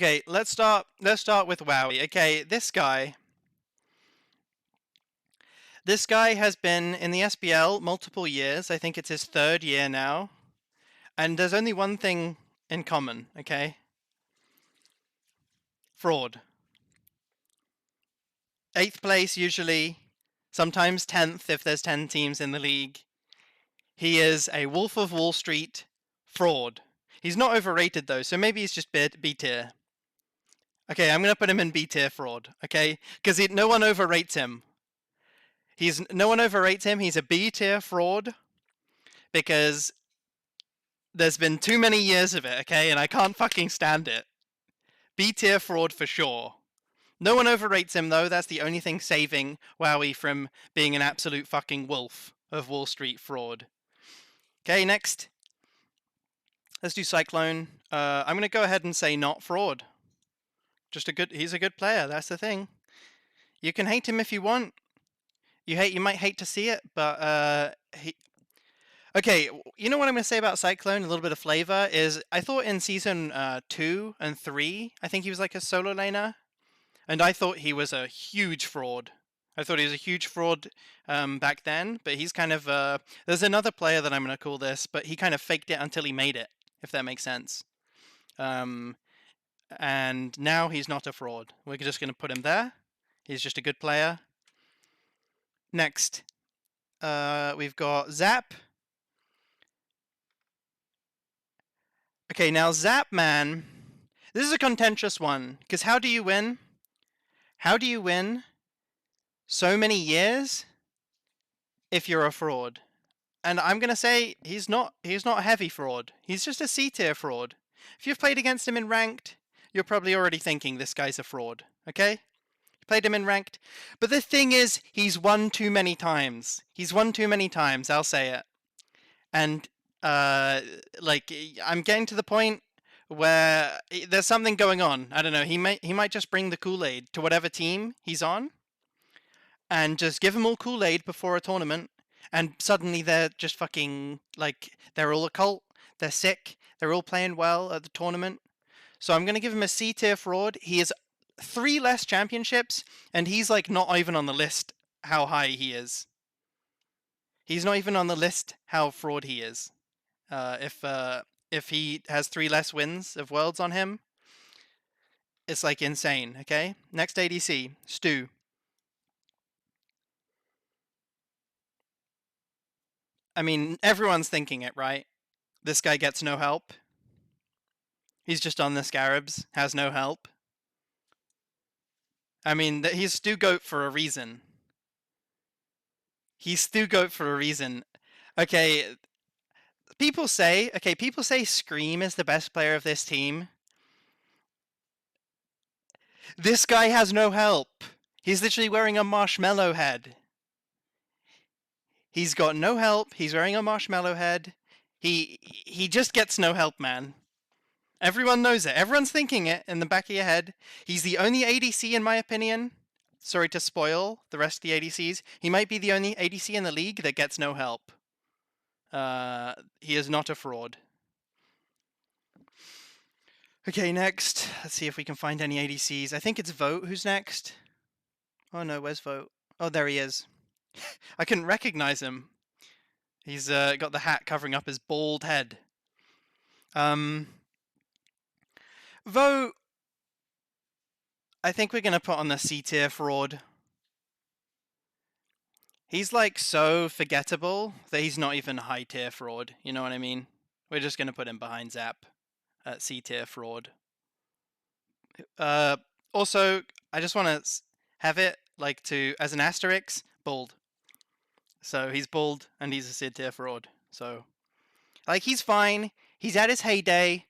Okay, let's start with Wowie. Okay, this guy has been in the SBL multiple years. I think it's his 3rd year now. And there's only one thing in common, okay? Fraud. 8th place usually, sometimes 10th if there's 10 teams in the league. He is a Wolf of Wall Street fraud. He's not overrated though, so maybe he's just B tier. Okay, I'm going to put him in B tier fraud, okay? Because no one overrates him. No one overrates him. He's a B tier fraud because there's been too many years of it, okay? And I can't fucking stand it. B tier fraud for sure. No one overrates him though. That's the only thing saving Wowie from being an absolute fucking wolf of Wall Street fraud. Okay, next. Let's do Cyclone. I'm going to go ahead and say not fraud. He's a good player. That's the thing. You can hate him if you want. You might hate to see it, but okay, you know what I'm going to say about Cyclone? A little bit of flavor is I thought in season 2 and 3, I think he was like a solo laner, and I thought he was a huge fraud. I thought he was a huge fraud back then, but he's kind of there's another player that I'm going to call this, but he kind of faked it until he made it, if that makes sense. And now he's not a fraud. We're just going to put him there. He's just a good player. Next, we've got Zap. Okay, now Zap, man, this is a contentious one, because how do you win? How do you win so many years if you're a fraud? And I'm going to say he's not a heavy fraud. He's just a C tier fraud. If you've played against him in ranked, you're probably already thinking this guy's a fraud, okay? You played him in ranked. But the thing is, he's won too many times. He's won too many times, I'll say it. And like I'm getting to the point where there's something going on. I don't know. He might just bring the Kool-Aid to whatever team he's on, and just give them all Kool-Aid before a tournament, and suddenly they're just fucking like they're all a cult. They're sick. They're all playing well at the tournament. So I'm gonna give him a C tier fraud. He has 3 less championships, and he's like not even on the list how high he is. He's not even on the list how fraud he is. If he has 3 less wins of Worlds on him, it's like insane, okay? Next ADC, Stu. I mean, everyone's thinking it, right? This guy gets no help. He's just on the Scarabs, has no help. I mean, he's Stu Goat for a reason. He's Stu Goat for a reason. Okay, people say Scream is the best player of this team. This guy has no help. He's literally wearing a marshmallow head. He's got no help. He's wearing a marshmallow head. He just gets no help, man. Everyone knows it. Everyone's thinking it in the back of your head. He's the only ADC, in my opinion. Sorry to spoil the rest of the ADCs. He might be the only ADC in the league that gets no help. He is not a fraud. Okay, next. Let's see if we can find any ADCs. I think it's Vote who's next. Oh no, where's Vote? Oh, there he is. I couldn't recognize him. He's got the hat covering up his bald head. Vote, I think we're going to put on the C tier fraud. He's like so forgettable that he's not even high tier fraud. You know what I mean? We're just going to put him behind Zap at C tier fraud. Also, I just want to have it like as an asterisk, bald. So he's bald and he's a C tier fraud. So like he's fine. He's at his heyday.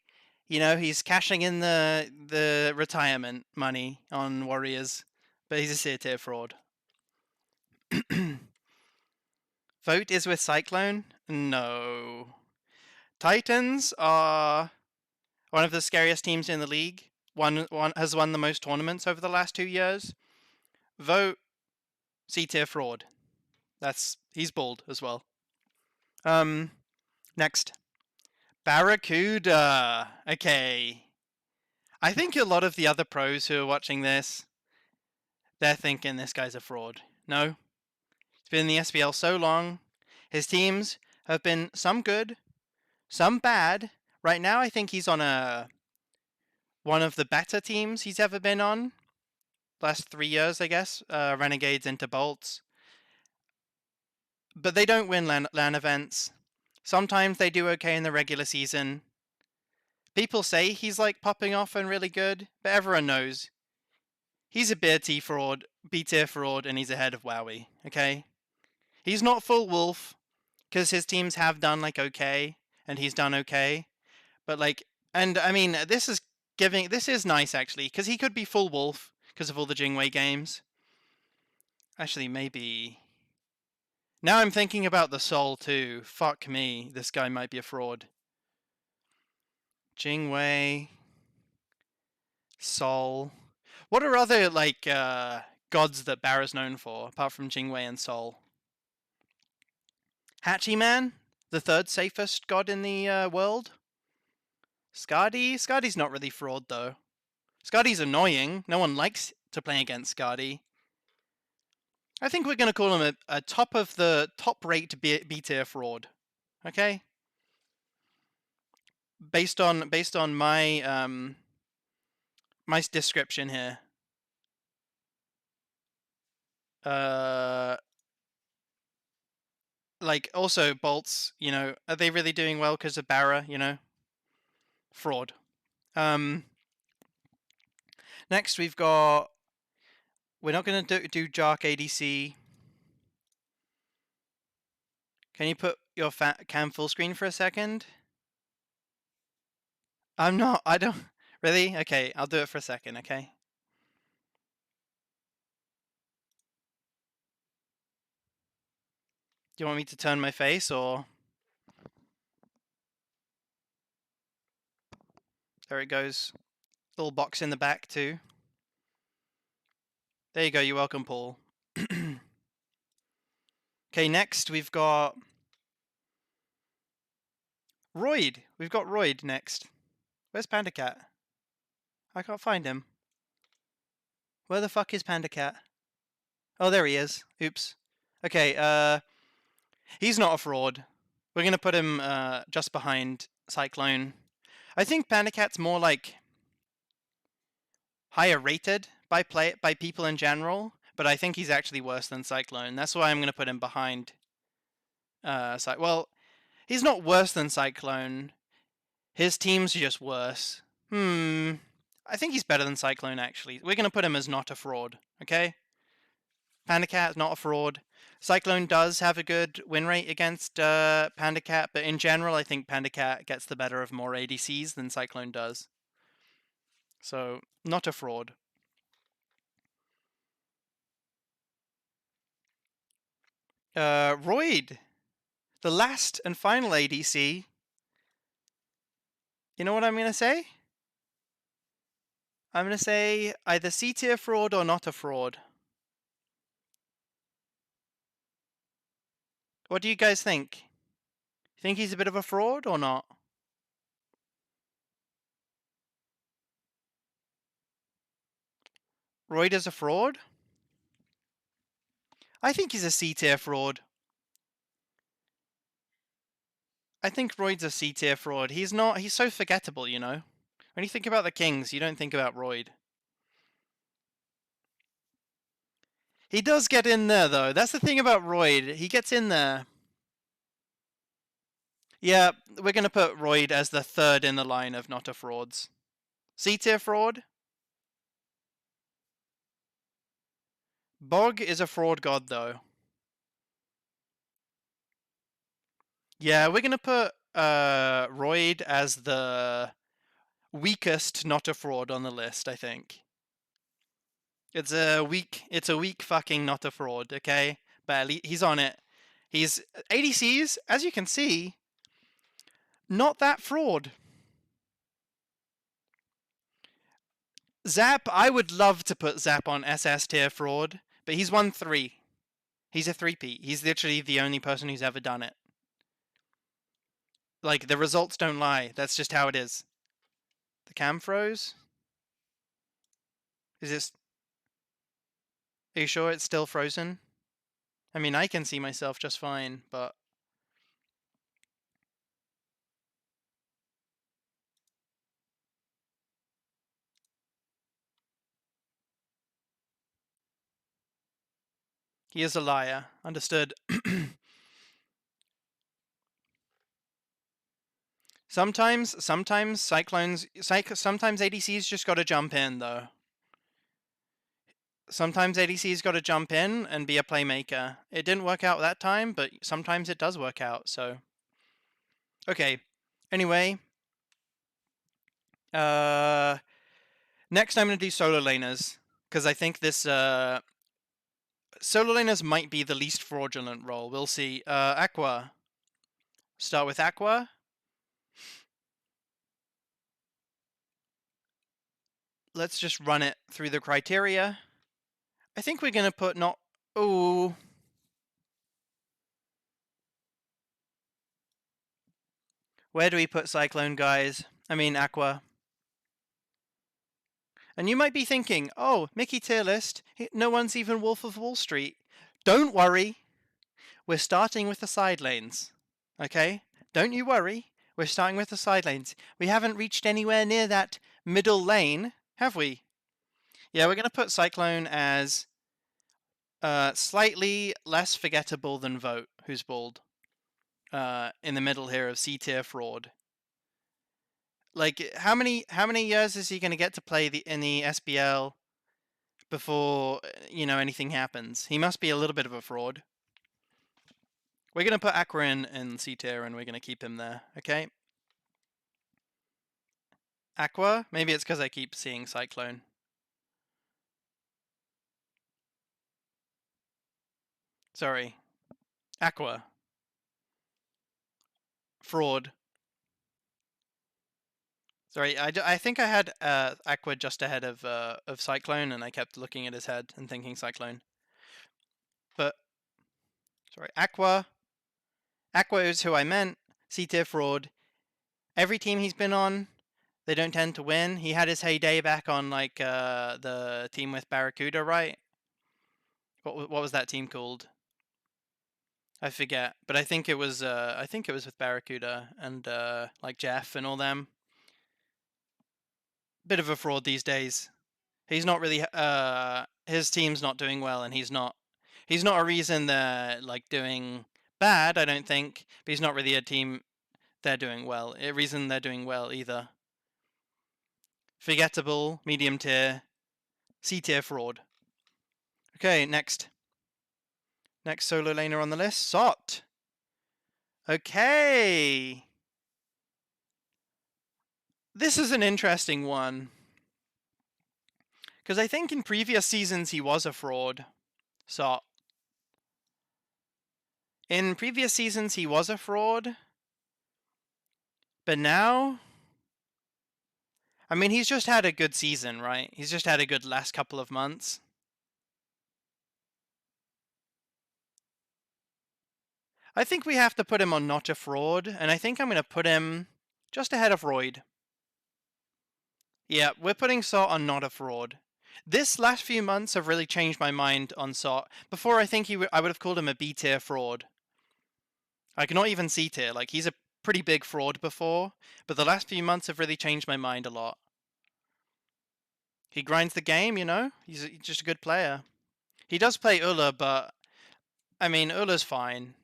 You know, he's cashing in the retirement money on Warriors, but he's a C tier fraud. Vote is with Cyclone? No. Titans are one of the scariest teams in the league. One has won the most tournaments over the last 2 years. Vote C tier fraud. He's bald as well. Next. Barracuda. Okay. I think a lot of the other pros who are watching this, they're thinking this guy's a fraud. No? He's been in the SPL so long. His teams have been some good, some bad. Right now, I think he's on one of the better teams he's ever been on. Last 3 years, I guess. Renegades into Bolts. But they don't win LAN events. Sometimes they do okay in the regular season. People say he's like popping off and really good, but everyone knows he's a B tier fraud, and he's ahead of Wowie. Okay, he's not full wolf because his teams have done like okay, and he's done okay. But like, and I mean, this is nice actually because he could be full wolf because of all the Jingwei games. Actually, maybe. Now I'm thinking about the Soul too. Fuck me, this guy might be a fraud. Jingwei, Sol. What are other like gods that Barra's known for apart from Jingwei and Sol? Hachiman, the third safest god in the world. Skadi. Skadi's not really fraud though. Skadi's annoying. No one likes to play against Skadi. I think we're gonna call him a top of the top rate B tier fraud. Okay. Based on my my description here. Like also Bolts, you know, are they really doing well because of Barra? You know, fraud. Next we've got. We're not gonna do Jark ADC. Can you put your cam full screen for a second? I'm not. I don't. Really? Okay, I'll do it for a second. Okay. Do you want me to turn my face or? There it goes. Little box in the back too. There you go. You're welcome, Paul. Okay, next we've got Royd. We've got Royd next. Where's Panda Cat? I can't find him. Where the fuck is Panda Cat? Oh, there he is. Oops. Okay, he's not a fraud. We're gonna put him just behind Cyclone. I think Panda Cat's more like higher rated by people in general, but I think he's actually worse than Cyclone. That's why I'm gonna put him behind. Well, he's not worse than Cyclone. His team's just worse. I think he's better than Cyclone actually. We're gonna put him as not a fraud. Okay. Panda Cat is not a fraud. Cyclone does have a good win rate against Panda Cat, but in general, I think Panda Cat gets the better of more ADCs than Cyclone does. So, not a fraud. Royd, the last and final ADC. You know what I'm going to say? I'm going to say either C tier fraud or not a fraud. What do you guys think? Think he's a bit of a fraud or not? Royd is a fraud? I think he's a C tier fraud. I think Royd's a C tier fraud. He's not. He's so forgettable, you know. When you think about the Kings, you don't think about Royd. He does get in there, though. That's the thing about Royd. He gets in there. Yeah, we're going to put Royd as the third in the line of not a frauds. C tier fraud? Bog is a fraud god, though. Yeah, we're going to put Royd as the weakest not a fraud on the list, I think. It's a weak fucking not a fraud, okay? But at least he's on it. He's ADCs, as you can see, not that fraud. Zap, I would love to put Zap on SS tier fraud, but he's won 3. He's a 3-peat. He's literally the only person who's ever done it. Like, the results don't lie. That's just how it is. The cam froze? Is this... Are you sure it's still frozen? I mean, I can see myself just fine, but... He is a liar. Understood. Sometimes Cyclones... sometimes ADC's just gotta jump in, though. Sometimes ADC's gotta jump in and be a playmaker. It didn't work out that time, but sometimes it does work out, so... Okay. Anyway. Next I'm gonna do solo laners, because I think this... solo laners might be the least fraudulent role. We'll see. Aqua. Start with Aqua. Let's just run it through the criteria. I think we're gonna put not... Ooh. Where do we put Cyclone, guys? I mean, Aqua. And you might be thinking, oh, Mickey tier list, no one's even Wolf of Wall Street. Don't worry. We're starting with the side lanes. Okay? Don't you worry. We're starting with the side lanes. We haven't reached anywhere near that middle lane, have we? Yeah, we're going to put Cyclone as slightly less forgettable than Vote, who's bald. In the middle here of C tier fraud. Like, how many years is he going to get to play in the SBL before, anything happens? He must be a little bit of a fraud. We're going to put Aqua in C tier and we're going to keep him there, okay? Aqua? Maybe it's because I keep seeing Cyclone. Sorry. Aqua. Fraud. Sorry, I think I had Aqua just ahead of Cyclone, and I kept looking at his head and thinking Cyclone. But, sorry, Aqua. Aqua is who I meant. C-tier fraud. Every team he's been on, they don't tend to win. He had his heyday back on, like, the team with Barracuda, right? What was that team called? I forget, but I think it was with Barracuda and like Jeff and all them. Bit of a fraud these days. He's not really his team's not doing well, and he's not a reason they're like doing bad, I don't think, but he's not really a team they're doing well. A reason they're doing well either. Forgettable, medium tier, C tier fraud. Okay, next solo laner on the list, Sot. Okay. This is an interesting one. Because I think in previous seasons he was a fraud. Sot. In previous seasons he was a fraud. But now... I mean, he's just had a good season, right? He's just had a good last couple of months. I think we have to put him on not a fraud, and I think I'm going to put him just ahead of Royd. Yeah, we're putting Sot on not a fraud. This last few months have really changed my mind on Sot. Before, I think I would have called him a B tier fraud. Like, not even C tier. Like, he's a pretty big fraud before, but the last few months have really changed my mind a lot. He grinds the game, He's just a good player. He does play Ulla, but I mean, Ulla's fine.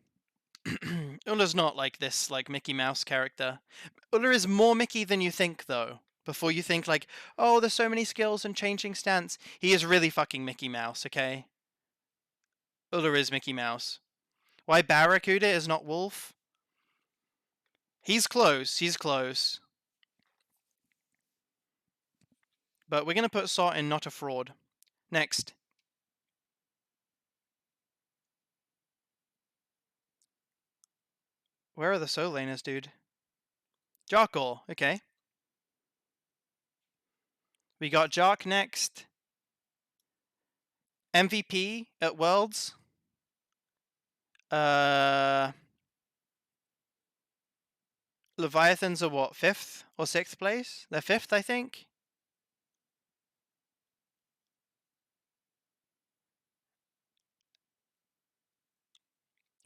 Ulla's not like this, like, Mickey Mouse character. Ulla is more Mickey than you think, though. Before you think, like, oh, there's so many skills and changing stance. He is really fucking Mickey Mouse, okay? Ulla is Mickey Mouse. Why Barracuda is not Wolf? He's close. But we're going to put Sot in not a fraud. Next. Where are the solo laners, dude? Jarkor, okay. We got Jark next. MVP at Worlds. Leviathans are what, 5th or 6th place? They're 5th, I think.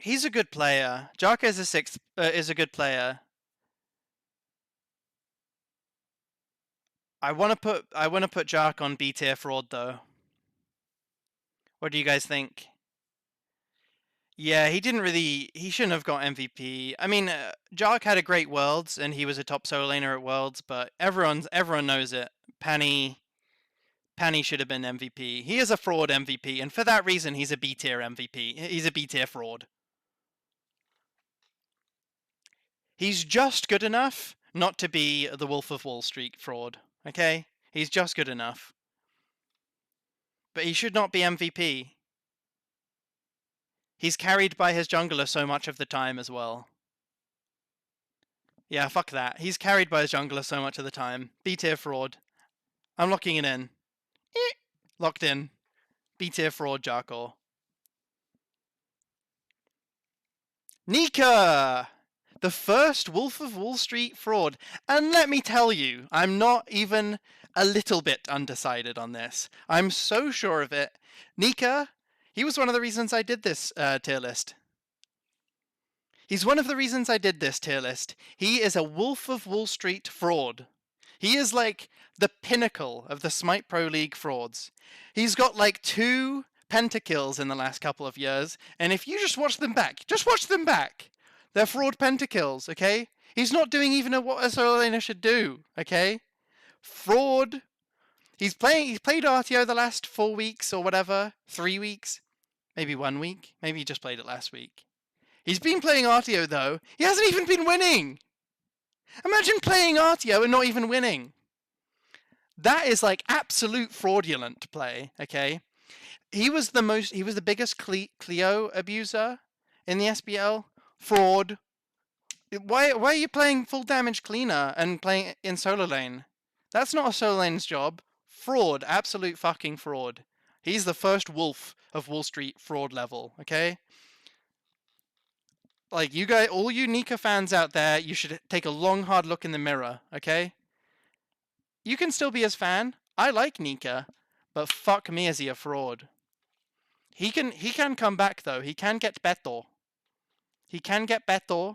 He's a good player. Jarka is a good player. I want to put Jark on B tier fraud though. What do you guys think? Yeah, he shouldn't have got MVP. I mean, Jark had a great Worlds and he was a top solo laner at Worlds, but everyone knows it. Panny should have been MVP. He is a fraud MVP, and for that reason, he's a B tier MVP. He's a B tier fraud. He's just good enough not to be the Wolf of Wall Street fraud, okay? He's just good enough. But he should not be MVP. He's carried by his jungler so much of the time as well. Yeah, fuck that. He's carried by his jungler so much of the time. B tier fraud. I'm locking it in. Locked in. B tier fraud, Jarkor. Nika! The first Wolf of Wall Street fraud. And let me tell you, I'm not even a little bit undecided on this. I'm so sure of it. Nika, he was one of the reasons I did this tier list. He's one of the reasons I did this tier list. He is a Wolf of Wall Street fraud. He is like the pinnacle of the Smite Pro League frauds. He's got like 2 pentakills in the last couple of years, and if you just watch them back, they're fraud pentakills, okay? He's not doing even what a solo laner should do, okay? Fraud. He's played RTO the last 4 weeks or whatever, 3 weeks, maybe 1 week, maybe he just played it last week. He's been playing RTO though. He hasn't even been winning. Imagine playing RTO and not even winning. That is like absolute fraudulent play, okay? He was the biggest Cleo abuser in the SBL. Fraud. Why are you playing full damage cleaner and playing in solo lane? That's not a solo lane's job. Fraud, absolute fucking fraud. He's the first Wolf of Wall Street fraud level, okay? Like, you guys, all you Nika fans out there, you should take a long, hard look in the mirror, okay? You can still be his fan. I like Nika, but fuck me, is he a fraud. He can come back though. He can get better. He can get better,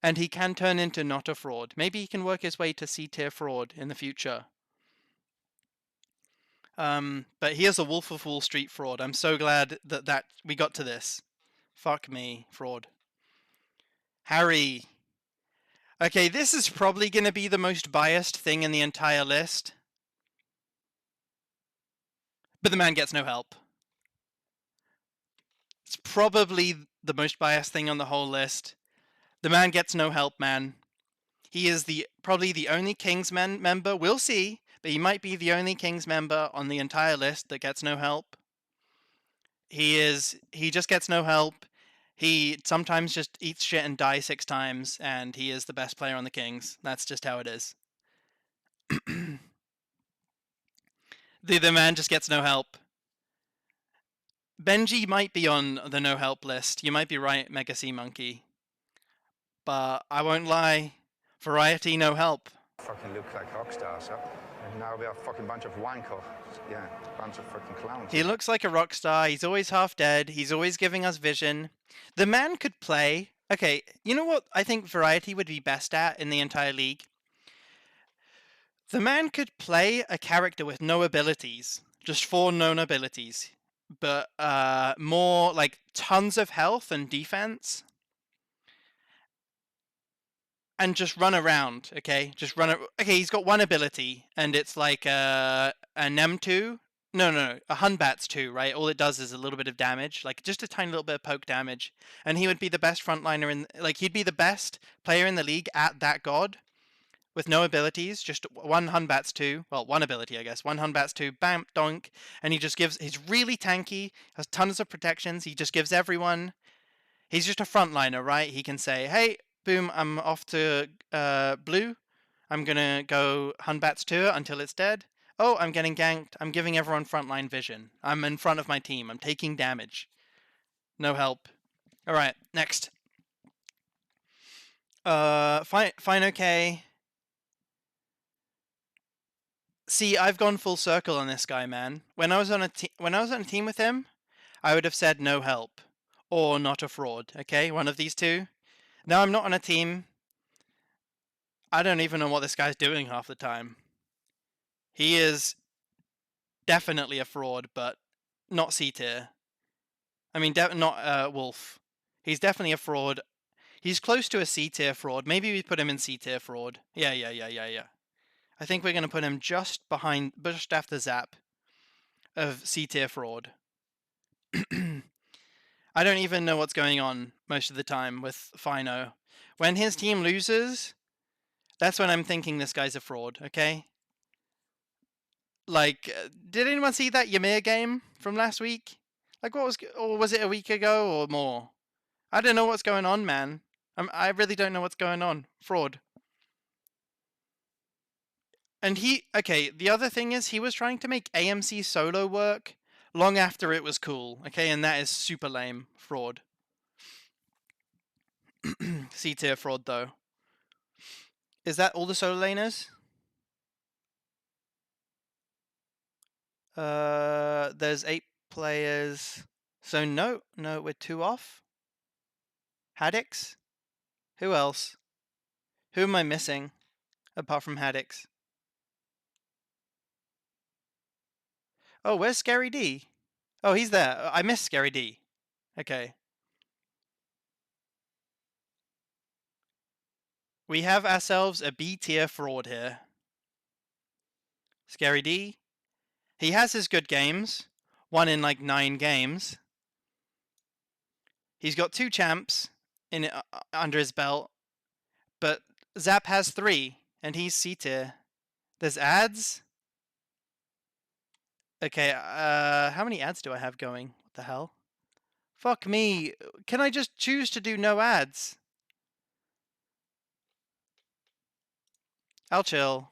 and he can turn into not a fraud. Maybe he can work his way to C tier fraud in the future. But he is a Wolf of Wall Street fraud. I'm so glad that we got to this. Fuck me, fraud. Harry. Okay, this is probably going to be the most biased thing in the entire list. But the man gets no help. It's probably the most biased thing on the whole list. The man gets no help, man. He is probably the only Kingsmen member. We'll see, but he might be the only Kings member on the entire list that gets no help. He just gets no help. He sometimes just eats shit and dies 6 times, and he is the best player on the Kings. That's just how it is. The man just gets no help. Benji might be on the no help list. You might be right, Mega Sea Monkey. But I won't lie. Variety, no help. Fucking look like rock stars, huh? And now we are a fucking bunch of wankers. Yeah, bunch of fucking clowns. He looks like a rock star. He's always half dead. He's always giving us vision. The man could play. Okay, you know what I think Variety would be best at in the entire league? The man could play a character with no abilities. Just 4 known abilities. But more like tons of health and defense. And just run around, okay? Okay, he's got 1 ability, and it's like a Nem2. No, a Hunbat's 2, right? All it does is a little bit of damage, like just a tiny little bit of poke damage. And he would be the best frontliner he'd be the best player in the league at that god with no abilities, just 1 Hunbat's 2. Well, 1 ability, I guess. 1 Hunbat's 2, bam, donk. And he's really tanky, has tons of protections. He just gives everyone. He's just a frontliner, right? He can say, hey, boom, I'm off to blue. I'm going to go Hunbat's 2 until it's dead. Oh, I'm getting ganked. I'm giving everyone frontline vision. I'm in front of my team. I'm taking damage. No help. All right, next. Fine, okay. See, I've gone full circle on this guy, man. When I was on a team with him, I would have said no help. or not a fraud, okay? One of these two. Now, I'm not on a team. I don't even know what this guy's doing half the time. He is definitely a fraud, but not C tier. I mean, not Wolf. He's definitely a fraud. He's close to a C tier fraud. Maybe we put him in C tier fraud. Yeah. I think we're going to put him just after Zap of C tier fraud. I don't even know what's going on most of the time with Fino. When his team loses, that's when I'm thinking this guy's a fraud, okay? Like, did anyone see that Ymir game from last week? Like, or was it a week ago or more? I don't know what's going on, man. I really don't know what's going on. Fraud. And the other thing is he was trying to make AMC solo work long after it was cool, okay? And that is super lame. Fraud. C tier fraud, though. Is that all the solo laners? There's 8 players. So no, we're 2 off. Haddix? Who else? Who am I missing apart from Haddix? Oh, where's Scary D? Oh, he's there. I missed Scary D. Okay. We have ourselves a B tier fraud here. Scary D. He has his good games. Won in like 9 games. He's got 2 champs in under his belt. But Zap has 3, and he's C tier. There's ads. Okay, how many ads do I have going? What the hell? Fuck me. Can I just choose to do no ads? I'll chill.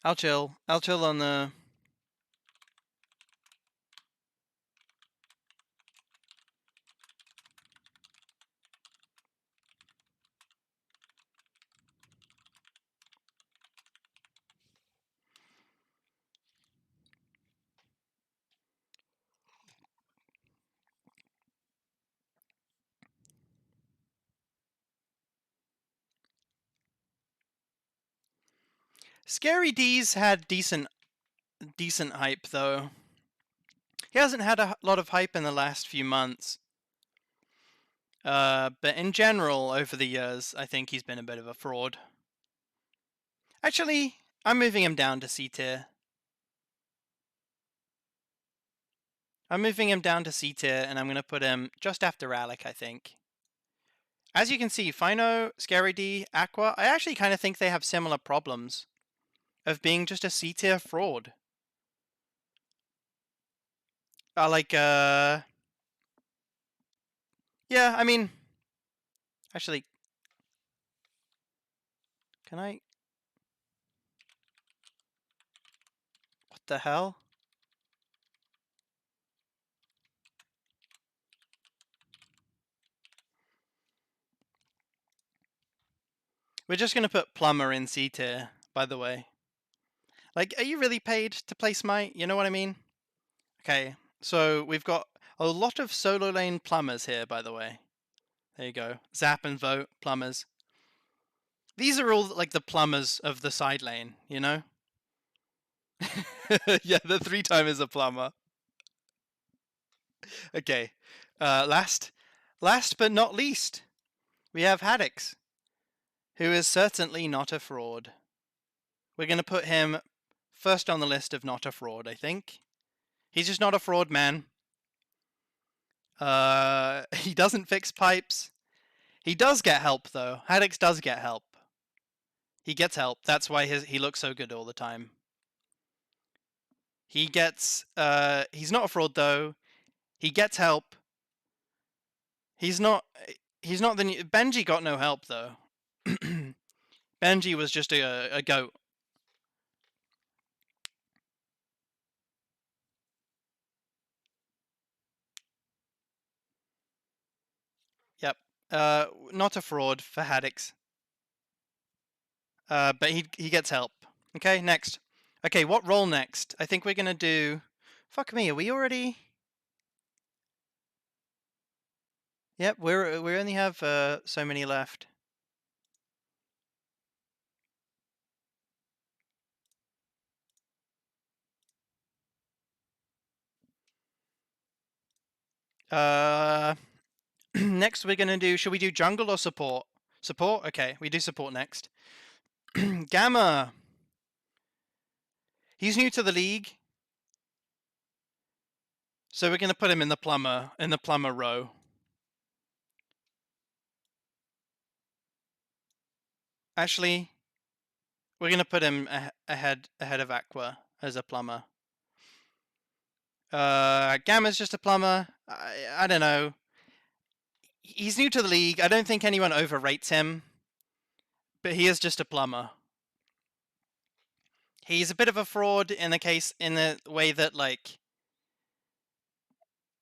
I'll chill on the... Scary D's had decent hype, though. He hasn't had a lot of hype in the last few months. But in general, over the years, I think he's been a bit of a fraud. Actually, I'm moving him down to C tier. I'm moving him down to C tier, and I'm going to put him just after Alec, I think. As you can see, Fino, Scary D, Aqua, I actually kind of think they have similar problems of being just a C tier fraud. Yeah, I mean, actually, can I? What the hell? We're just going to put Plumber in C tier, by the way. Like, are you really paid to play Smite? You know what I mean? Okay, so we've got a lot of solo lane plumbers here, by the way. There you go. Zap and Vote, plumbers. These are all like the plumbers of the side lane, you know? Yeah, the 3-time is a plumber. Okay. Last but not least, we have Haddix, who is certainly not a fraud. We're going to put him first on the list of not a fraud, I think. He's just not a fraud, man. He doesn't fix pipes. He does get help, though. Haddix does get help. He gets help. That's why he looks so good all the time. He gets... he's not a fraud, though. He gets help. He's not the... Benji got no help, though. Benji was just a goat. Yep. Not a fraud for Haddix. But he gets help. Okay, next. Okay, what role next? I think we're gonna do... Fuck me, are we already... Yep, we only have so many left. Next we're gonna do. Should we do jungle or support? Support. Okay, we do support next. Gamma. He's new to the league, so we're gonna put him in the plumber row. Actually, we're gonna put him ahead of Aqua as a plumber. Gamma's just a plumber. I don't know. He's new to the league. I don't think anyone overrates him, but he is just a plumber. He's a bit of a fraud in the way that, like,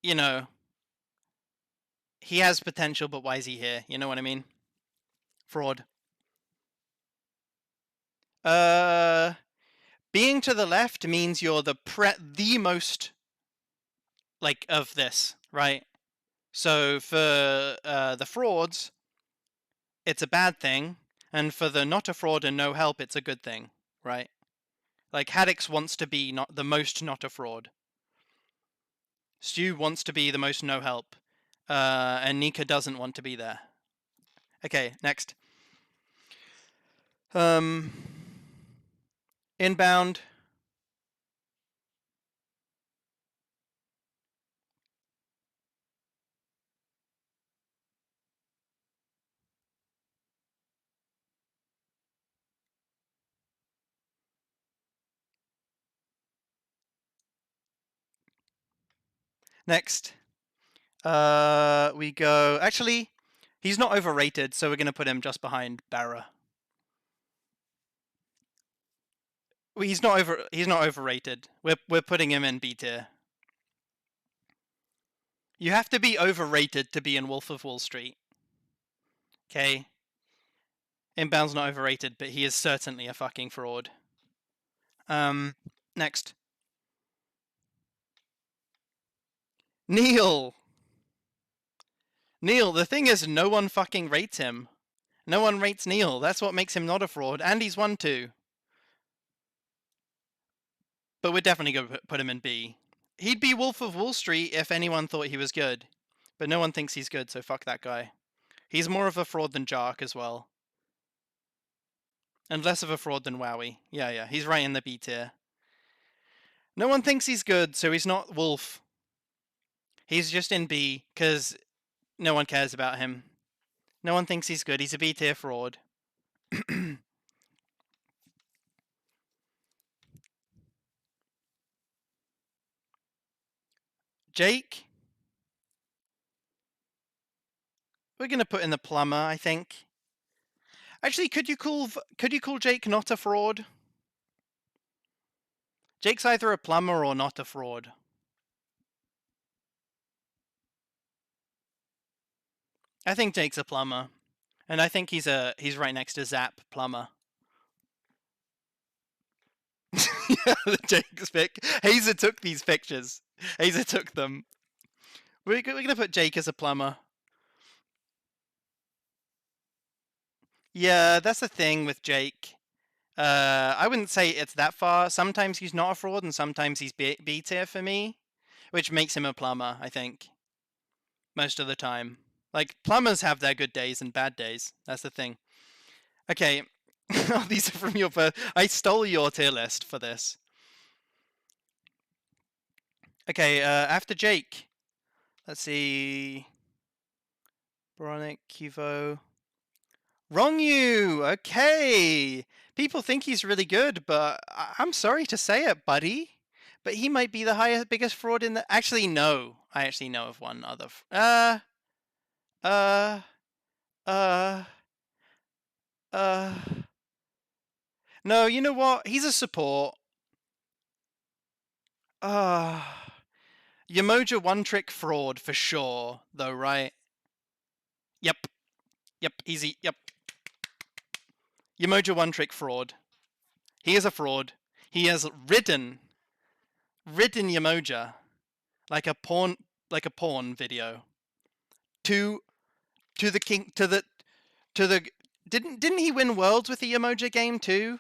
you know, he has potential, but why is he here? You know what I mean? Fraud. Being to the left means you're the most, like, of this, right? So for the frauds, it's a bad thing, and for the not a fraud and no help, it's a good thing, right? Like, Haddix wants to be the most not a fraud. Stu wants to be the most no help, and Nika doesn't want to be there. Okay, next. Inbound. Next. We go. Actually, he's not overrated, so we're gonna put him just behind Barra. He's not overrated. We're putting him in B tier. You have to be overrated to be in Wolf of Wall Street. Okay. Inbound's not overrated, but he is certainly a fucking fraud. Next. Neil. Neil, the thing is, no one fucking rates him. No one rates Neil. That's what makes him not a fraud, and he's won too. But we're definitely going to put him in B. He'd be Wolf of Wall Street if anyone thought he was good. But no one thinks he's good, so fuck that guy. He's more of a fraud than Jark as well. And less of a fraud than Wowie. Yeah, he's right in the B tier. No one thinks he's good, so he's not Wolf. He's just in B, because no one cares about him. No one thinks he's good. He's a B tier fraud. Jake? We're going to put in the plumber, I think. Actually, could you call Jake not a fraud? Jake's either a plumber or not a fraud. I think Jake's a plumber. And I think he's right next to Zap plumber. Yeah, Jake's pick. Hazer took these pictures. Hazer took them. We're going to put Jake as a plumber. Yeah, that's the thing with Jake. I wouldn't say it's that far. Sometimes he's not a fraud, and sometimes he's B tier for me, which makes him a plumber, I think. Most of the time. Like, plumbers have their good days and bad days. That's the thing. Okay. Oh, these are from your I stole your tier list for this. Okay, after Jake. Let's see. Boronic, Kivo. Wrong you! Okay! People think he's really good, but I'm sorry to say it, buddy. But he might be the biggest fraud in the... Actually, no. I actually know of one other... No, you know what? He's a support. Yamoja one-trick fraud for sure, though, right? Yep, easy, yep. Yamoja one-trick fraud. He is a fraud. He has ridden Yamoja like a porn video. to the king to the didn't he win Worlds with the Yemoja game too?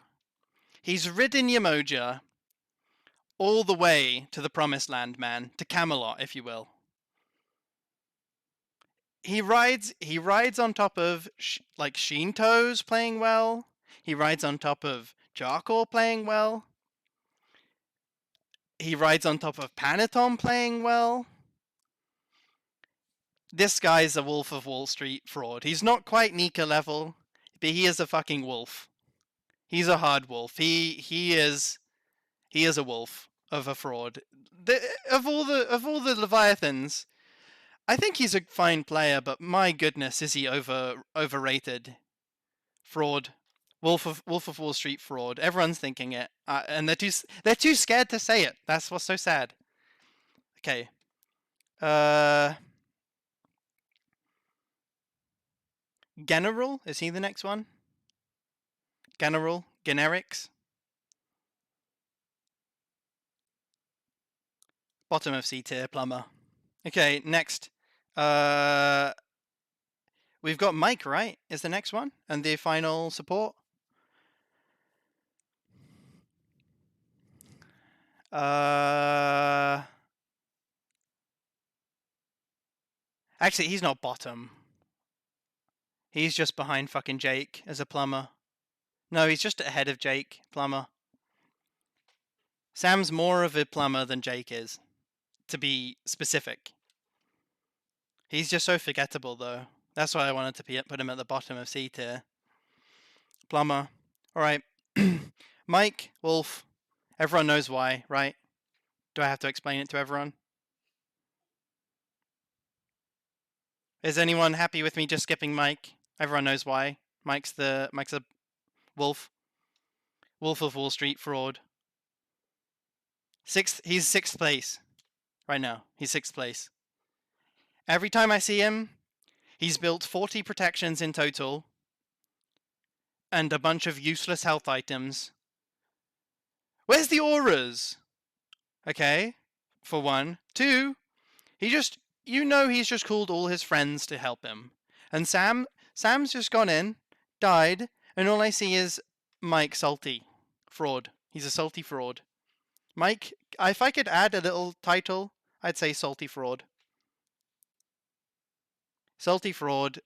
He's ridden Yemoja all the way to the promised land, man, to Camelot, if you will. He rides on top of like Shinto's playing well. He rides on top of Charcoal playing well. He rides on top of Panatom playing well. This guy's a Wolf of Wall Street fraud. He's not quite Nika level, but he is a fucking wolf. He's a hard wolf. He is a wolf of a fraud. Of all the Leviathans, I think he's a fine player, but my goodness, is he overrated? Fraud. Wolf of Wall Street fraud. Everyone's thinking it, and they're too scared to say it. That's what's so sad. Okay. General, is he the next one? General, generics. Bottom of C tier, plumber. Okay, next. We've got Mike, right? Is the next one, and the final support. Actually, he's not bottom. He's just behind fucking Jake as a plumber. No, he's just ahead of Jake, plumber. Sam's more of a plumber than Jake is, to be specific. He's just so forgettable, though. That's why I wanted to put him at the bottom of C tier. Plumber. Alright. Mike, Wolf. Everyone knows why, right? Do I have to explain it to everyone? Is anyone happy with me just skipping Mike? Everyone knows why. Mike's a wolf. Wolf of Wall Street fraud. He's 6th place. Right now. He's 6th place. Every time I see him, he's built 40 protections in total. And a bunch of useless health items. Where's the auras? Okay. For 1. 2. He's just called all his friends to help him. And Sam's just gone in, died, and all I see is Mike salty. Fraud. He's a salty fraud. Mike, if I could add a little title, I'd say salty fraud. Salty fraud.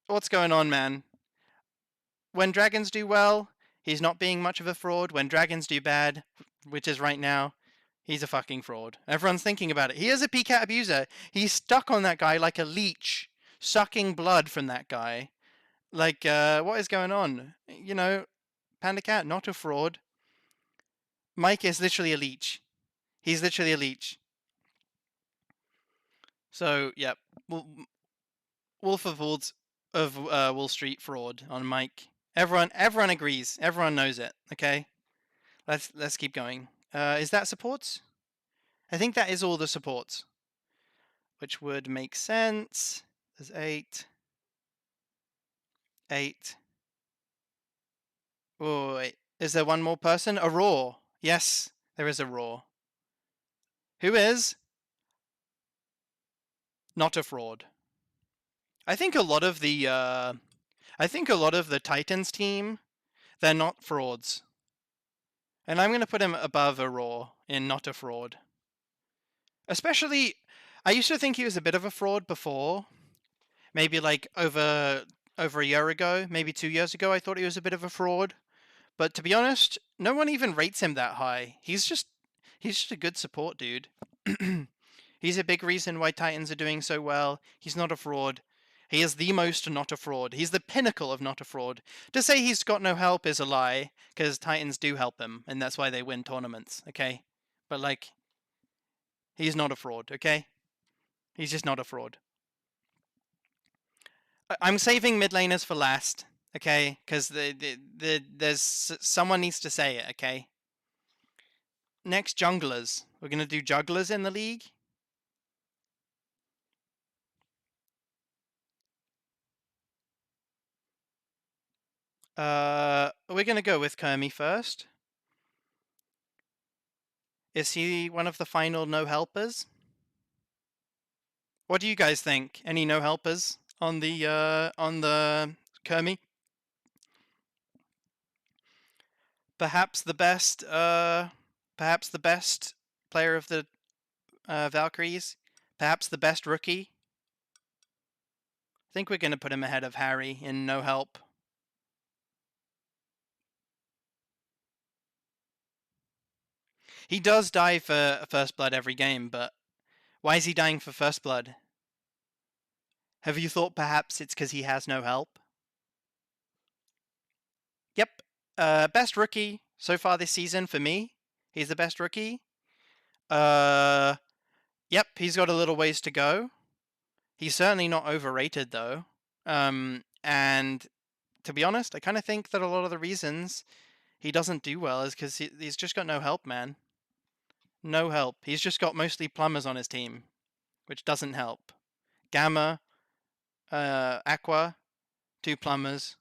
What's going on, man? When dragons do well, he's not being much of a fraud. When dragons do bad, which is right now, he's a fucking fraud. Everyone's thinking about it. He is a PCAT abuser. He's stuck on that guy like a leech, sucking blood from that guy. Like, what is going on? You know, Panda Cat, not a fraud. Mike is literally a leech. He's literally a leech. So, yeah. Wolf of Wall Street fraud on Mike. Everyone agrees. Everyone knows it. Okay, let's keep going. Is that supports? I think that is all the supports, which would make sense. There's 8. Oh wait, is there one more person? A Raw. Yes, there is a Raw. Who is not a fraud. I think a lot of the Titans team, they're not frauds. And I'm going to put him above a Raw in not a fraud. Especially, I used to think he was a bit of a fraud before. Maybe like over a year ago, maybe 2 years ago, I thought he was a bit of a fraud. But to be honest, no one even rates him that high. He's just a good support dude. He's a big reason why Titans are doing so well. He's not a fraud. He is the most not a fraud. He's the pinnacle of not a fraud. To say he's got no help is a lie, because Titans do help him, and that's why they win tournaments, okay? But, like, he's not a fraud, okay? He's just not a fraud. I'm saving mid laners for last, okay? Because there's someone needs to say it, okay? Next, junglers. We're going to do jugglers in the league. We're going to go with Kermie first. Is he one of the final no helpers? What do you guys think? Any no helpers? on the Kermie. Perhaps the best player of the Valkyries. Perhaps the best rookie. I think we're going to put him ahead of Harry in no help. He does die for first blood every game, but why is he dying for first blood? Have you thought perhaps it's because he has no help? Yep. Best rookie so far this season for me. He's the best rookie. Yep, he's got a little ways to go. He's certainly not overrated though. And to be honest, I kind of think that a lot of the reasons he doesn't do well is because he's just got no help, man. No help. He's just got mostly plumbers on his team, which doesn't help. Gamma, Aqua, 2 plumbers.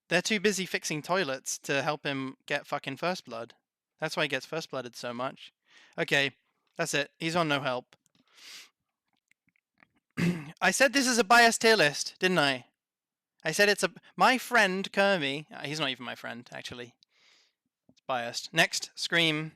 They're too busy fixing toilets to help him get fucking first blood. That's why he gets first blooded so much. Okay, that's it. He's on no help. I said this is a biased tier list, didn't I? I said it's my friend Kermie. He's not even my friend, actually. It's biased. Next, Scream.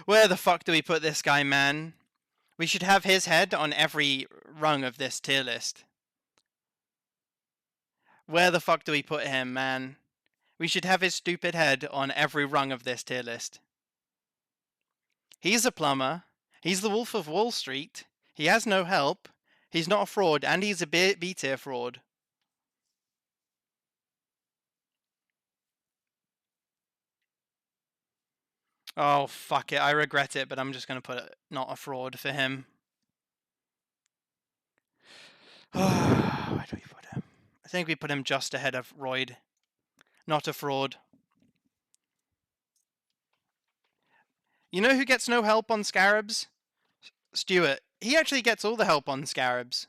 Where the fuck do we put this guy, man? We should have his head on every rung of this tier list. Where the fuck do we put him, man? We should have his stupid head on every rung of this tier list. He's a plumber. He's the Wolf of Wall Street. He has no help. He's not a fraud, and he's a B-tier fraud. Oh, fuck it. I regret it, but I'm just going to put it not a fraud for him. Where do we put him? I think we put him just ahead of Royd. Not a fraud. You know who gets no help on Scarabs? Stuart. He actually gets all the help on Scarabs.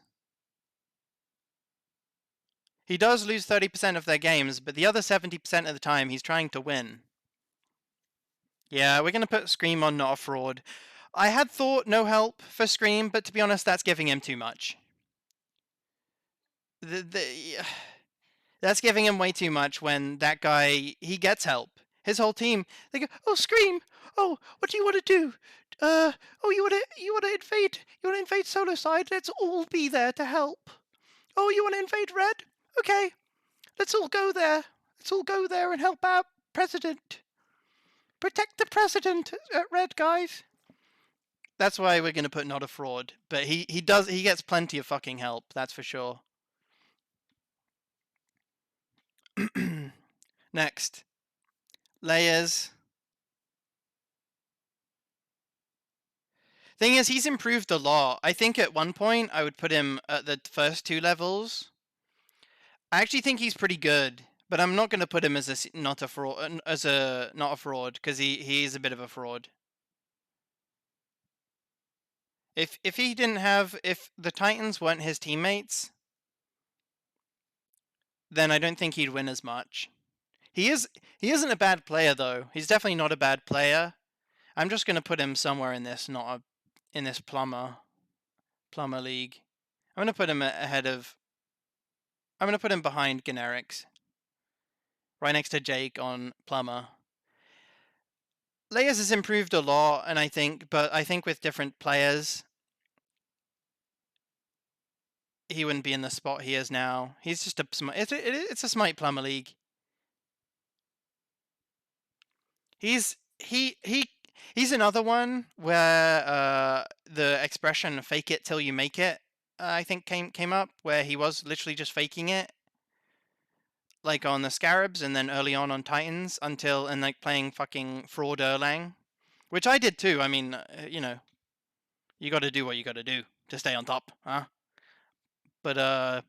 He does lose 30% of their games, but the other 70% of the time he's trying to win. Yeah, we're going to put Scream on not a fraud. I had thought no help for Scream, but to be honest, that's giving him too much. That's giving him way too much when that guy, he gets help. His whole team, they go, oh, Scream! Oh, what do you want to do? Oh, you want to invade Solo Side? Let's all be there to help. Oh, you want to invade Red? Okay, let's all go there. Let's all go there and help our president. Protect the president, Red guys. That's why we're going to put not a fraud. But he gets plenty of fucking help, that's for sure. Next. Layers. Thing is, he's improved a lot. I think at one point I would put him at the first 2 levels. I actually think he's pretty good, but I'm not going to put him as not a fraud because he is a bit of a fraud. If the Titans weren't his teammates, then I don't think he'd win as much. He isn't a bad player though. He's definitely not a bad player. I'm just going to put him somewhere in this plumber league. I'm going to put him I'm going to put him behind Generics. Right next to Jake on plumber. Layers has improved a lot, but I think with different players, he wouldn't be in the spot he is now. He's just it's a smite plumber league. He's another one where the expression "fake it till you make it" I think came up, where he was literally just faking it, like on the Scarabs and then early on Titans and like playing fucking fraud Erlang, which I did too. I mean, you got to do what you got to do to stay on top, huh? But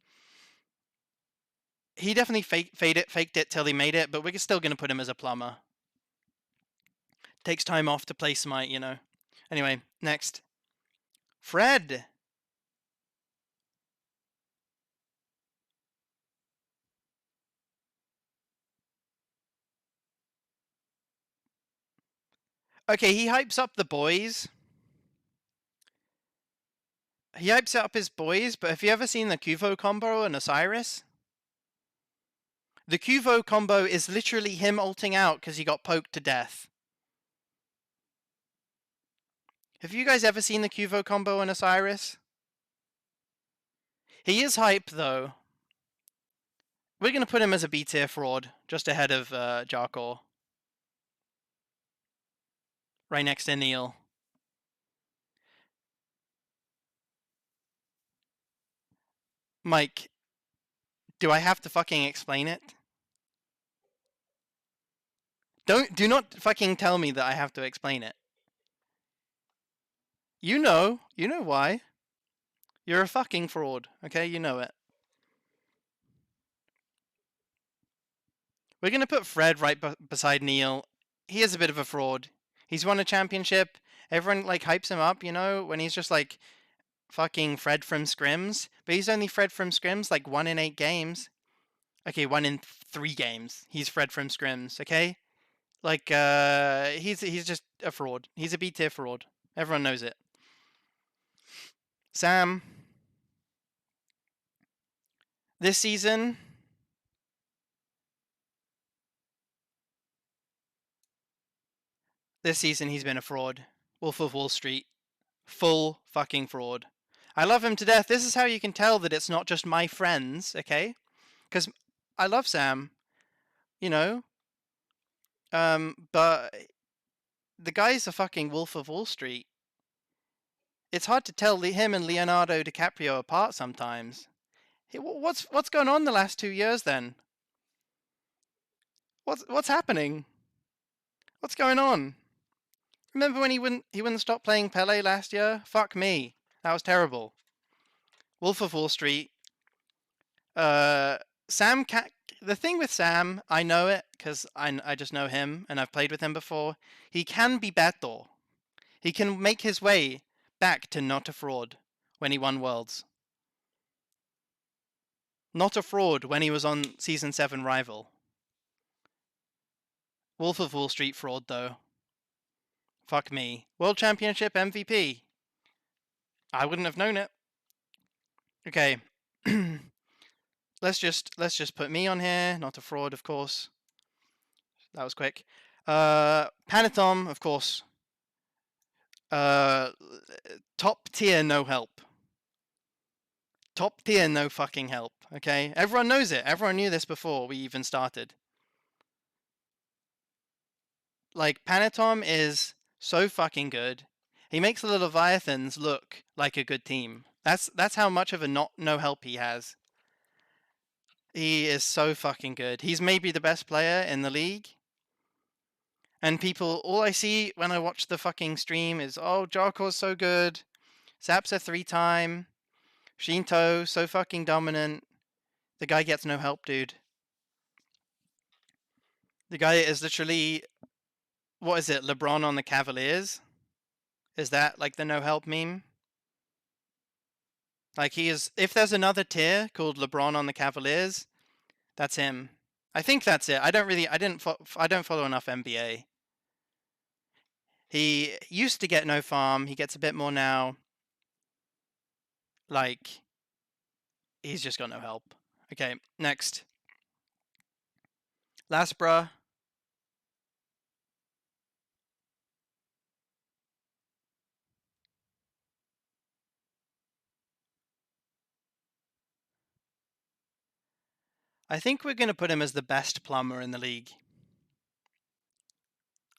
he definitely faked it till he made it. But we're still gonna put him as a plumber. Takes time off to play smite, Anyway, next. Fred. Okay, he hypes up the boys. He hypes up his boys, but have you ever seen the Kuvo combo on Osiris? The Kuvo combo is literally him ulting out because he got poked to death. Have you guys ever seen the Kuvo combo on Osiris? He is hype, though. We're going to put him as a B tier fraud, just ahead of Jarkor. Right next to Neil. Mike, do I have to fucking explain it? Do not fucking tell me that I have to explain it. You know why. You're a fucking fraud, okay? You know it. We're going to put Fred right beside Neil. He is a bit of a fraud. He's won a championship. Everyone, like, hypes him up, you know, when he's just, like, fucking Fred from Scrims. But he's only Fred from Scrims, like, 1 in 8 games. Okay, 1 in 3 games. He's Fred from Scrims, okay? Like, he's just a fraud. He's a B tier fraud. Everyone knows it. Sam. This season, he's been a fraud. Wolf of Wall Street. Full fucking fraud. I love him to death. This is how you can tell that it's not just my friends, okay? Because I love Sam, you know? But the guy's a fucking Wolf of Wall Street. It's hard to tell him and Leonardo DiCaprio apart sometimes. What's going on the last 2 years then? What's happening? What's going on? Remember when he wouldn't stop playing Pele last year? Fuck me. That was terrible. Wolf of Wall Street. Sam the thing with Sam, I know it because I just know him and I've played with him before. He can be better. He can make his way back to not a fraud when he won Worlds. Not a fraud when he was on Season 7 Rival. Wolf of Wall Street fraud, though. Fuck me. World Championship MVP. I wouldn't have known it. Okay. let's just put me on here. Not a fraud, of course. That was quick. Panatom, of course. Top tier, no help. Top tier, no fucking help. Okay? Everyone knows it. Everyone knew this before we even started. Like, Panatom is so fucking good. He makes the Leviathans look like a good team. That's how much of a no help he has. He is so fucking good. He's maybe the best player in the league. And people, all I see when I watch the fucking stream is, oh, Jarkor's so good. Zap's a 3-time. Shinto, so fucking dominant. The guy gets no help, dude. The guy is literally, what is it, LeBron on the Cavaliers? Is that like the no help meme? Like he is, if there's another tier called LeBron on the Cavaliers, that's him. I think that's it. I don't follow enough NBA. He used to get no farm. He gets a bit more now. Like, he's just got no help. Okay, next. Laspra. I think we're going to put him as the best plumber in the league.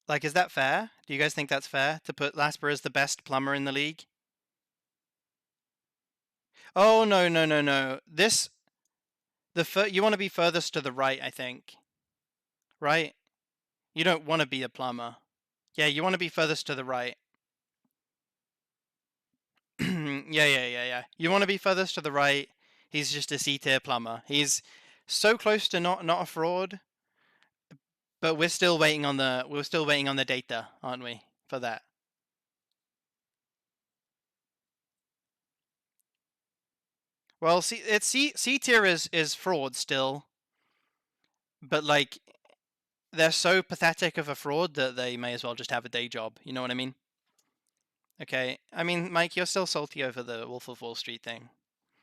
Like, is that fair? Do you guys think that's fair to put Laspra as the best plumber in the league? Oh, no. You want to be furthest to the right, I think. Right? You don't want to be a plumber. Yeah, you want to be furthest to the right. yeah. You want to be furthest to the right. He's just a C-tier plumber. He's so close to not a fraud, but we're still waiting on the data, aren't we, for that? Well, C tier is fraud still, but like they're so pathetic of a fraud that they may as well just have a day job. You know what I mean? Okay. I mean, Mike, you're still salty over the Wolf of Wall Street thing,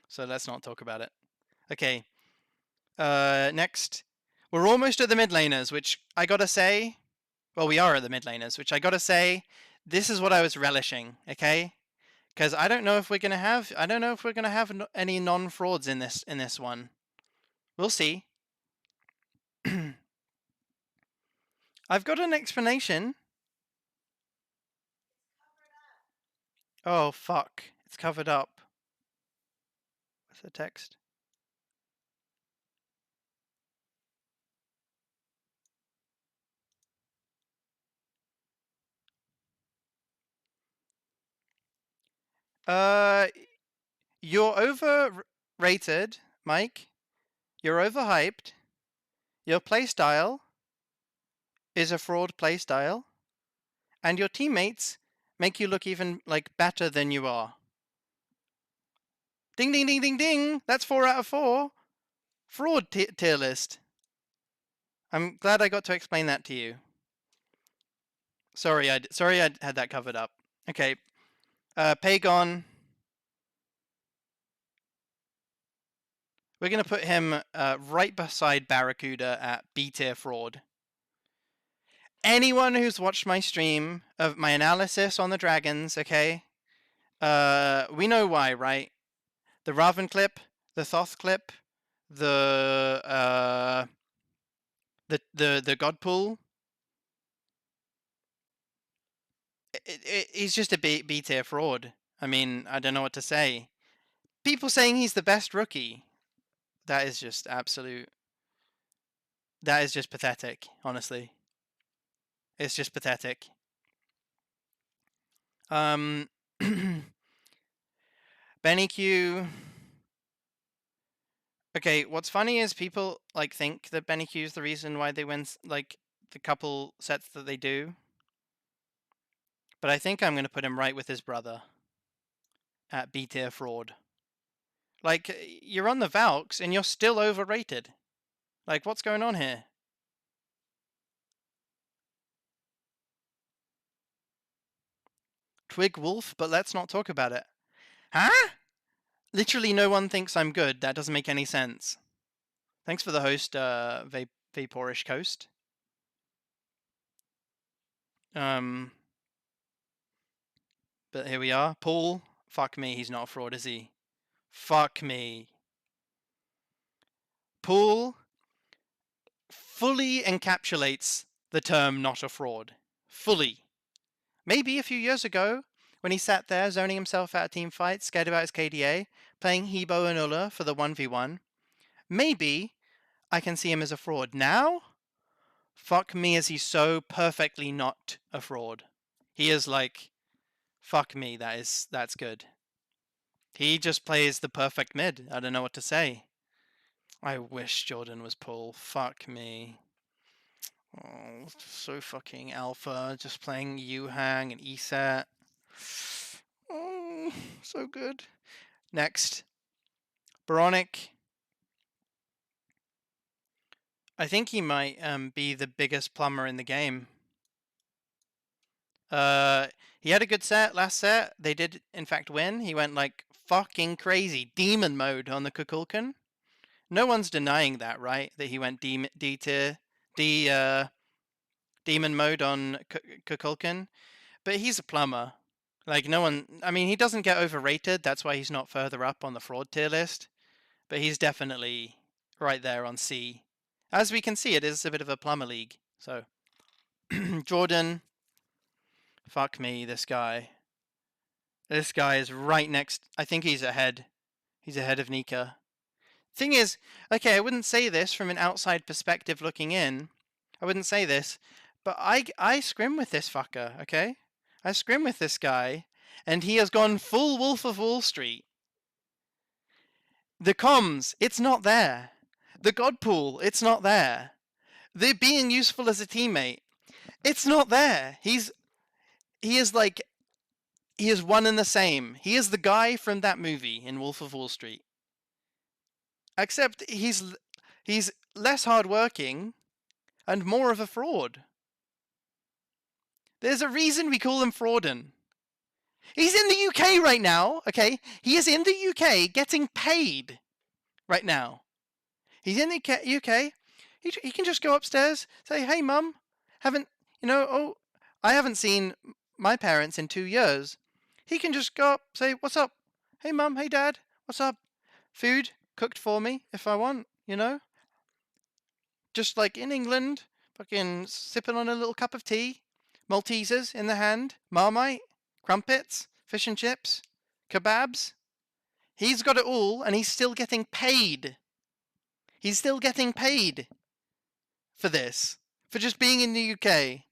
so let's not talk about it. Okay. Next, we're almost at the mid laners, which I gotta say, well, we are at the mid laners, which I gotta say, this is what I was relishing. Okay. Because I don't know if we're gonna have, any non-frauds in this one. We'll see. I've got an explanation. Oh fuck! It's covered up. What's the text? You're overrated, Mike. You're overhyped. Your playstyle is a fraud playstyle, and your teammates make you look even like better than you are. Ding ding ding ding ding! That's 4 out of 4. Fraud tier list. I'm glad I got to explain that to you. Sorry, I had that covered up. Okay, Pagon. We're gonna put him right beside Barracuda at B tier fraud. Anyone who's watched my stream of my analysis on the dragons, okay, we know why, right? The Raven clip, the Thoth clip, the God pool. He's just a B tier fraud. I mean, I don't know what to say. People saying he's the best rookie. That is just absolute. That is just pathetic, honestly. It's just pathetic. Benny Q. Okay, what's funny is people like think that Benny Q is the reason why they win like the couple sets that they do. But I think I'm going to put him right with his brother at B tier fraud. Like, you're on the Valks and you're still overrated. Like, what's going on here? Twig Wolf, but let's not talk about it. Huh? Literally no one thinks I'm good. That doesn't make any sense. Thanks for the host, Vaporish Coast. But here we are. Paul. Fuck me, he's not a fraud, is he? Fuck me. Paul fully encapsulates the term not a fraud. Fully. Maybe a few years ago, when he sat there zoning himself out of team fights, scared about his KDA, playing Hebo and Ulla for the 1v1, maybe I can see him as a fraud. Now, fuck me, is he so perfectly not a fraud. He is like, fuck me, that's good. He just plays the perfect mid. I don't know what to say. I wish Jordan was Paul. Fuck me. Oh, so fucking alpha. Just playing Yuhang and ESAT. Oh, so good. Next. Boronic. I think he might be the biggest plumber in the game. He had a good set last set. They did, in fact, win. He went like fucking crazy. Demon mode on the Kukulkan. No one's denying that, right? That he went demon mode on Kukulkan. But he's a plumber. Like, no one... I mean, he doesn't get overrated. That's why he's not further up on the fraud tier list. But he's definitely right there on C. As we can see, it is a bit of a plumber league. So, Jordan... Fuck me, this guy. This guy is right next... I think he's ahead. He's ahead of Nika. Thing is, okay, I wouldn't say this from an outside perspective looking in. I wouldn't say this. But I scrim with this fucker, okay? I scrim with this guy, and he has gone full Wolf of Wall Street. The comms, it's not there. The God pool, it's not there. The being useful as a teammate, it's not there. He is one and the same. He is the guy from that movie in Wolf of Wall Street. Except he's less hardworking. and more of a fraud. There's a reason we call him Frauden. He's in the UK right now, okay? He is in the UK getting paid right now. He's in the UK. He can just go upstairs, say, "Hey, Mum, I haven't seen my parents in 2 years." He can just go up, say, "What's up? Hey, Mum, hey, Dad, what's up? Food cooked for me if I want, Just like in England, fucking sipping on a little cup of tea, Maltesers in the hand, Marmite, crumpets, fish and chips, kebabs. He's got it all, and he's still getting paid. He's still getting paid for this, for just being in the UK.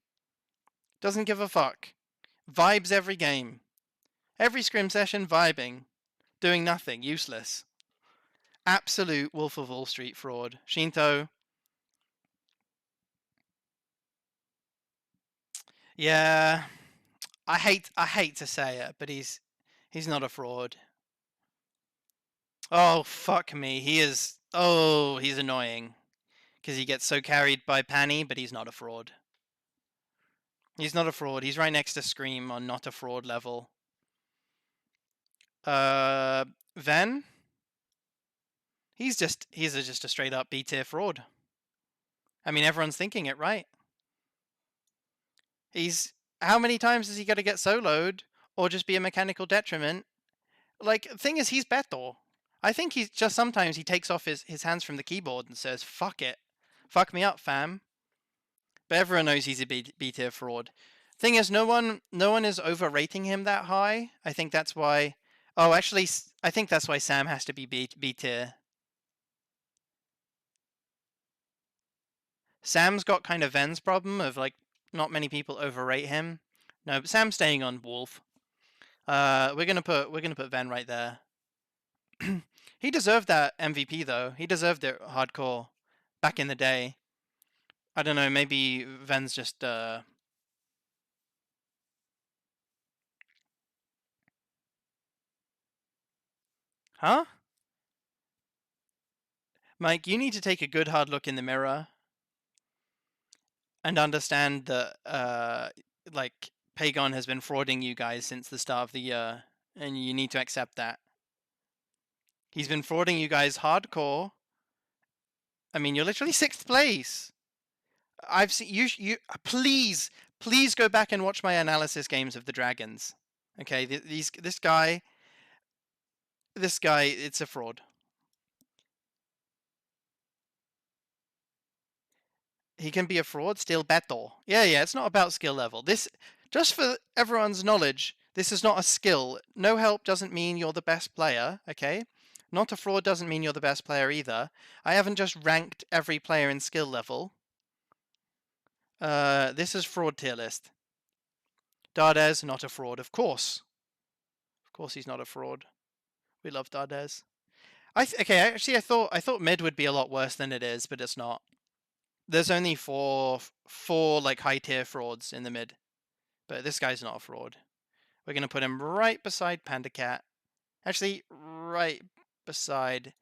Doesn't give a fuck. Vibes every game. Every scrim session, vibing. Doing nothing, useless. Absolute Wolf of Wall Street fraud. Shinto. Yeah, I hate to say it, but he's not a fraud. Oh, fuck me. He's annoying. Because he gets so carried by Panny, but he's not a fraud. He's not a fraud. He's right next to Scream on not a fraud level. Ven? He's just a straight up B tier fraud. I mean, everyone's thinking it, right? How many times is he got to get soloed or just be a mechanical detriment? Like, thing is, he's better. I think he's just sometimes he takes off his hands from the keyboard and says, "Fuck it. Fuck me up, fam." But everyone knows he's a B tier fraud. Thing is, no one is overrating him that high. I think that's why. Oh, actually, I think that's why Sam has to be B tier. Sam's got kind of Ven's problem of like not many people overrate him. No, but Sam's staying on Wolf. We're gonna put Ven right there. He deserved that MVP though. He deserved it hardcore back in the day. I don't know, maybe Ven's just Huh? Mike, you need to take a good hard look in the mirror and understand that like Pagon has been frauding you guys since the start of the year, and you need to accept that. He's been frauding you guys hardcore. I mean, you're literally 6th place. I've seen you please go back and watch my analysis games of the Dragons. Okay, this guy, it's a fraud. He can be a fraud, still better. Yeah, it's not about skill level. This, just for everyone's knowledge, this is not a skill. No help doesn't mean you're the best player, okay? Not a fraud doesn't mean you're the best player either. I haven't just ranked every player in skill level. This is fraud tier list. Dardez, not a fraud, of course. Of course he's not a fraud. We love Dardez. I thought mid would be a lot worse than it is, but it's not. There's only four like high tier frauds in the mid, but this guy's not a fraud. We're gonna put him right beside Panda Cat. Actually, right beside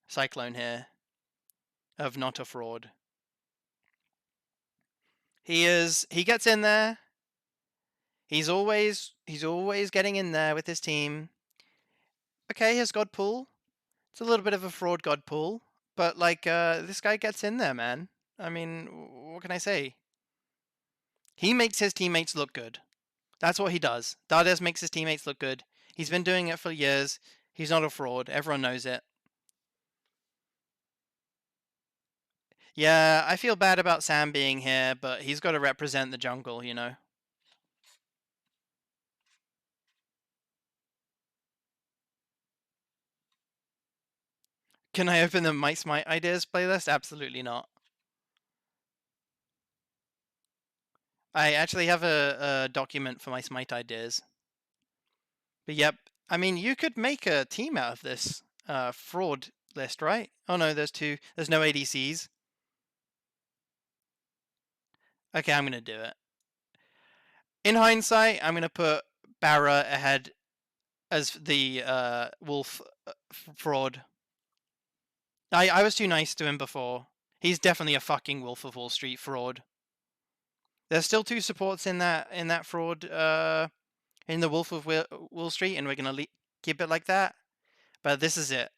Cyclone here. Of not a fraud. He gets in there. He's always getting in there with his team. Okay, his god pool. It's a little bit of a fraud god pool, but like this guy gets in there, man. I mean, what can I say? He makes his teammates look good. That's what he does. Dardez makes his teammates look good. He's been doing it for years. He's not a fraud. Everyone knows it. Yeah, I feel bad about Sam being here, but he's got to represent the jungle, you know? Can I open the My Smite Ideas playlist? Absolutely not. I actually have a document for my Smite Ideas. But yep, I mean, you could make a team out of this fraud list, right? Oh no, there's no ADCs. Okay, I'm gonna do it. In hindsight, I'm gonna put Barra ahead as the wolf fraud. I was too nice to him before. He's definitely a fucking Wolf of Wall Street fraud. There's still 2 supports in that fraud in the Wolf of Wall Street, and we're gonna keep it like that. But this is it.